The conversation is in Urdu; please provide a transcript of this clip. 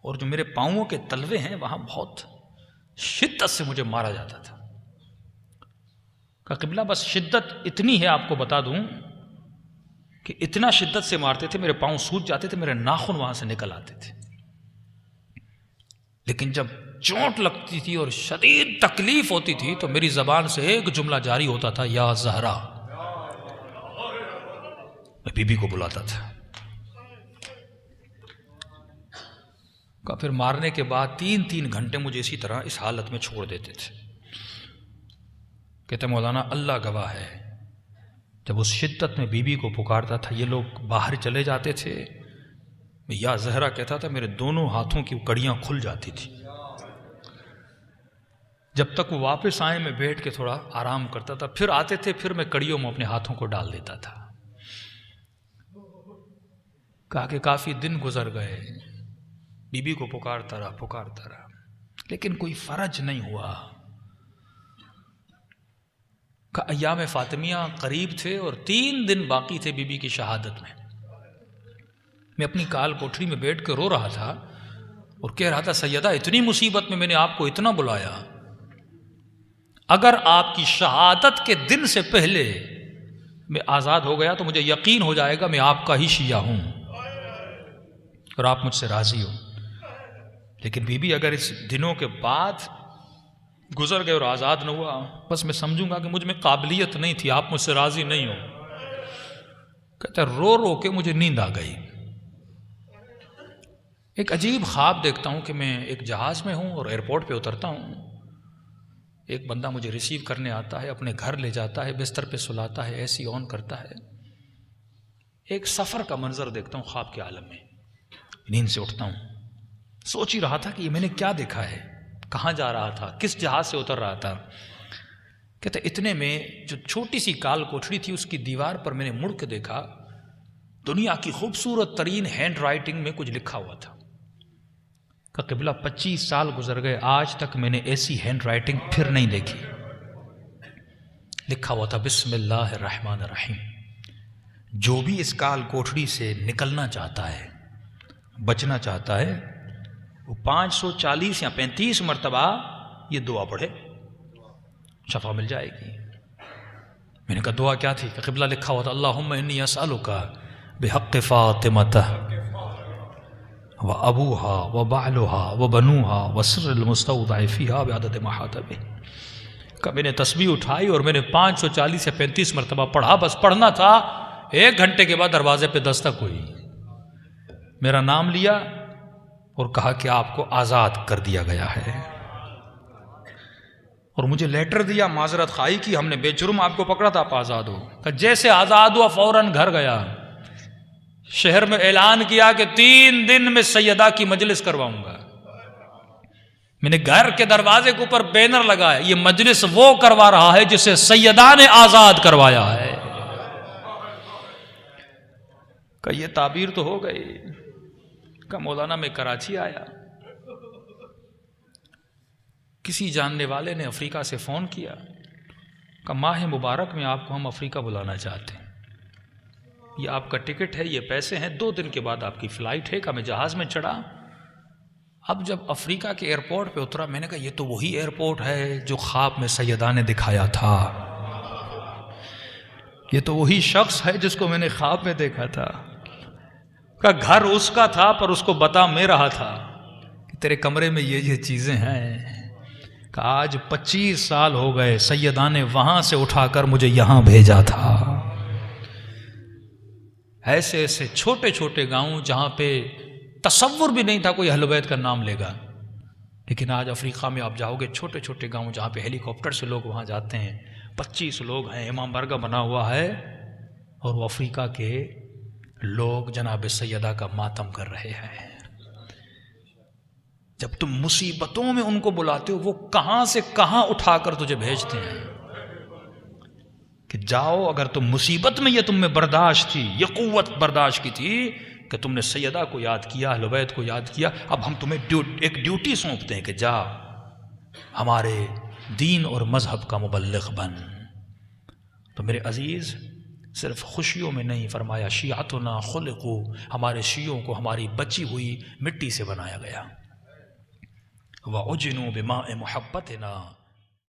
اور جو میرے پاؤں کے تلوے ہیں وہاں بہت شدت سے مجھے مارا جاتا تھا. کہ قبلہ بس شدت اتنی ہے آپ کو بتا دوں کہ اتنا شدت سے مارتے تھے، میرے پاؤں سوج جاتے تھے، میرے ناخن وہاں سے نکل آتے تھے. لیکن جب چوٹ لگتی تھی اور شدید تکلیف ہوتی تھی تو میری زبان سے ایک جملہ جاری ہوتا تھا، یا زہرا. میں بی بی کو بلاتا تھا. پھر مارنے کے بعد 3 گھنٹے مجھے اسی طرح اس حالت میں چھوڑ دیتے تھے. کہتے مولانا اللہ گواہ ہے، جب اس شدت میں بی بی کو پکارتا تھا، یہ لوگ باہر چلے جاتے تھے، میں یا زہرا کہتا تھا، میرے دونوں ہاتھوں کی کڑیاں کھل جاتی تھی. جب تک وہ واپس آئے میں بیٹھ کے تھوڑا آرام کرتا تھا، پھر آتے تھے، پھر میں کڑیوں میں اپنے ہاتھوں کو ڈال دیتا تھا. کہا کہ کافی دن گزر گئے، بی بی کو پکارتا رہا، لیکن کوئی فرج نہیں ہوا. کہ ایام فاطمیہ قریب تھے اور 3 دن باقی تھے بی بی کی شہادت میں. میں اپنی کال کوٹھری میں بیٹھ کے رو رہا تھا اور کہہ رہا تھا، سیدہ اتنی مصیبت میں نے آپ کو اتنا بلایا، اگر آپ کی شہادت کے دن سے پہلے میں آزاد ہو گیا تو مجھے یقین ہو جائے گا میں آپ کا ہی شیعہ ہوں اور آپ مجھ سے راضی ہو. لیکن بی بی اگر اس دنوں کے بعد گزر گئے اور آزاد نہ ہوا، بس میں سمجھوں گا کہ مجھ میں قابلیت نہیں تھی، آپ مجھ سے راضی نہیں ہو. کہتا رو رو کے مجھے نیند آ گئی. ایک عجیب خواب دیکھتا ہوں کہ میں ایک جہاز میں ہوں اور ایئرپورٹ پہ اترتا ہوں، ایک بندہ مجھے ریسیو کرنے آتا ہے، اپنے گھر لے جاتا ہے، بستر پہ سلاتا ہے، اے سی آن کرتا ہے. ایک سفر کا منظر دیکھتا ہوں خواب کے عالم میں. نیند سے اٹھتا ہوں، سوچ ہی رہا تھا کہ یہ میں نے کیا دیکھا ہے، کہاں جا رہا تھا، کس جہاز سے اتر رہا تھا. کہتے اتنے میں جو چھوٹی سی کال کوٹھری تھی اس کی دیوار پر میں نے مڑ کے دیکھا، دنیا کی خوبصورت ترین ہینڈ رائٹنگ میں کچھ لکھا ہوا تھا. کہ قبلہ 25 سال گزر گئے، آج تک میں نے ایسی ہینڈ رائٹنگ پھر نہیں دیکھی. لکھا ہوا تھا، بسم اللہ الرحمن الرحیم. جو بھی اس کال کوٹھری سے نکلنا چاہتا ہے، بچنا چاہتا ہے، وہ 540 یا 35 مرتبہ یہ دعا پڑھے، شفا مل جائے گی. میں نے کہا دعا کیا تھی؟ کہ قبلہ لکھا ہوا تھا، اللہم انی اسألک بحق فاطمہ وابوها وبعلها وبنوها وسر المستودع فیہا بعدد محاتبہ. کہ میں نے تسبیح اٹھائی اور میں نے 540 یا 35 مرتبہ پڑھا. بس پڑھنا تھا، 1 گھنٹے کے بعد دروازے پہ دستک ہوئی، میرا نام لیا اور کہا کہ آپ کو آزاد کر دیا گیا ہے. اور مجھے لیٹر دیا، معذرت خواہی کی، ہم نے بے جرم آپ کو پکڑا تھا، آپ آزاد ہو. کہ جیسے آزاد ہوا فوراً گھر گیا، شہر میں اعلان کیا کہ 3 دن میں سیدہ کی مجلس کرواؤں گا. میں نے گھر کے دروازے کے اوپر بینر لگایا، یہ مجلس وہ کروا رہا ہے جسے سیدہ نے آزاد کروایا ہے. کہ یہ تعبیر تو ہو گئی. کہ مولانا میں کراچی آیا، کسی جاننے والے نے افریقہ سے فون کیا کہ ماہ مبارک میں آپ کو ہم افریقہ بلانا چاہتے ہیں، یہ آپ کا ٹکٹ ہے، یہ پیسے ہیں، 2 دن کے بعد آپ کی فلائٹ ہے. کہ میں جہاز میں چڑھا. اب جب افریقہ کے ایئرپورٹ پہ اترا، میں نے کہا یہ تو وہی ایئرپورٹ ہے جو خواب میں سیدہ نے دکھایا تھا، یہ تو وہی شخص ہے جس کو میں نے خواب میں دیکھا تھا. کہ گھر اس کا تھا پر اس کو بتا میں رہا تھا کہ تیرے کمرے میں یہ چیزیں ہیں. کہ آج 25 سال ہو گئے، سیدہ نے وہاں سے اٹھا کر مجھے یہاں بھیجا تھا. ایسے ایسے چھوٹے چھوٹے گاؤں جہاں پہ تصور بھی نہیں تھا کوئی اہل بیت کا نام لے گا، لیکن آج افریقہ میں آپ جاؤ گے، چھوٹے چھوٹے گاؤں جہاں پہ ہیلی کاپٹر سے لوگ وہاں جاتے ہیں، 25 لوگ ہیں، امام بارگاہ بنا ہوا ہے، اور وہ افریقہ کے لوگ جناب سیدہ کا ماتم کر رہے ہیں. جب تم مصیبتوں میں ان کو بلاتے ہو، وہ کہاں سے کہاں اٹھا کر تجھے بھیجتے ہیں کہ جاؤ. اگر تم مصیبت میں یہ تم میں برداشت تھی، یہ قوت برداشت کی تھی کہ تم نے سیدہ کو یاد کیا، اہل بیت کو یاد کیا، اب ہم تمہیں ایک ڈیوٹی سونپتے ہیں کہ جا ہمارے دین اور مذہب کا مبلغ بن. تو میرے عزیز، صرف خوشیوں میں نہیں، فرمایا شیعتنا خلقو، ہمارے شیعوں کو ہماری بچی ہوئی مٹی سے بنایا گیا، وَعُجِنُوا بِمَاءِ مُحَبَّتِنَا،